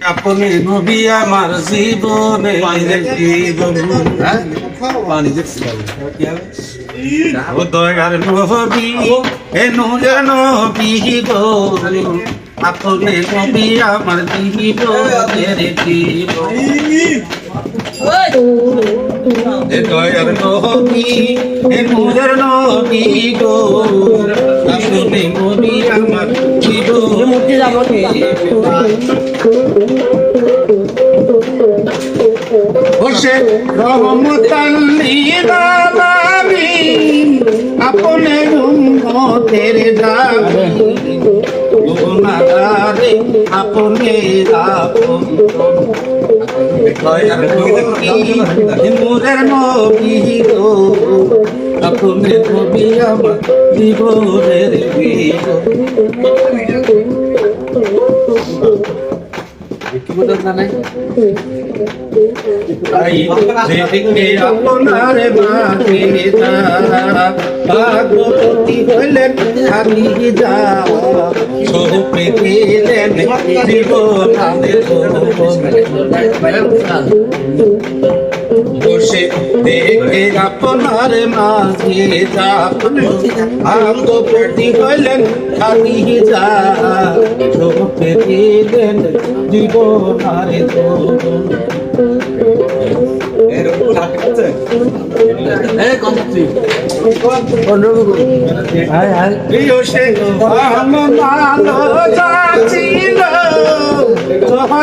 আপনি নবী আমার জীবনে দয়ার নবী এ নূরের নবী গো আপনি নবী আমার জীবনের জীবন দয়ার নবী এ নূরের নবী গো আপনি নবী আমার হোসে রহমতাল্লিল আলামিন আপনে উম্মতের দাবি গুনাহগারে আপনে আপন নূরের নবী গো আপনে নবী আমার জীবনের আপনার ভাগবতী হইলেন হারি যা সৌপে দিলেন জীবন বসে দেখে আপনার মাঝে ভাগবতী হইলেন হারি যা সৌপে দিলেন জীবন হারে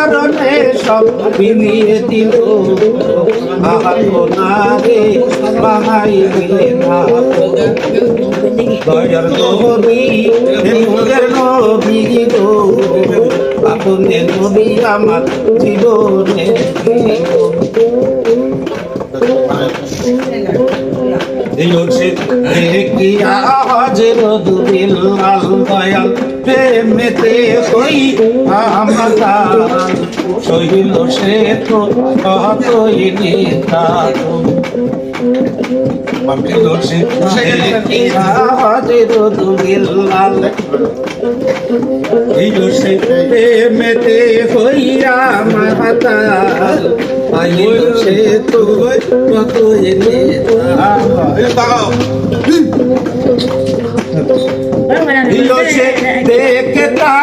চরণে সব বিলিয়ে দিল আপনারে বাহাই দিলে না দয়ার নবী মোদের নবী গো আপনি নবী আমার জীবনের দেখিয়া হযরত বিল্লাল দয়াল প্রেমেতে হই আমলা সহিল সে তো কতই নিতাত দেখিয়া হযরত বিল্লাল সে প্রেমেতে হইয়া মাতাল আইল সে তো কতই দেখতা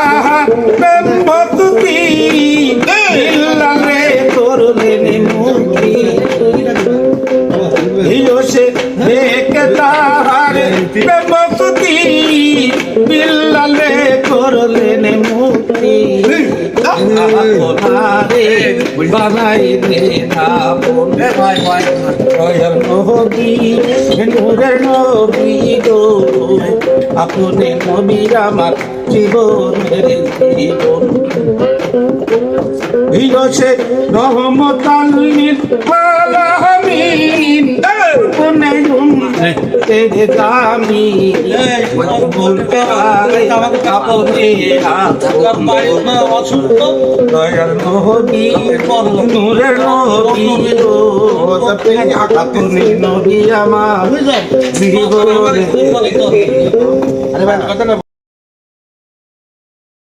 ভক্তি বিল্লালে করলেন মুক্তি সে দেখতা ভক্তি বিল্লালে করলেন মুক্তি বানাই দে নবী নূরের নবী গো আপনি নবী আমার জীবনের জীবন সে রহমতাল্লিল আলামিন আপনি তেরে দামি বলতে আপনি দয়ার নবী নূরের নবী গো আপনি নবী আমার জীবনের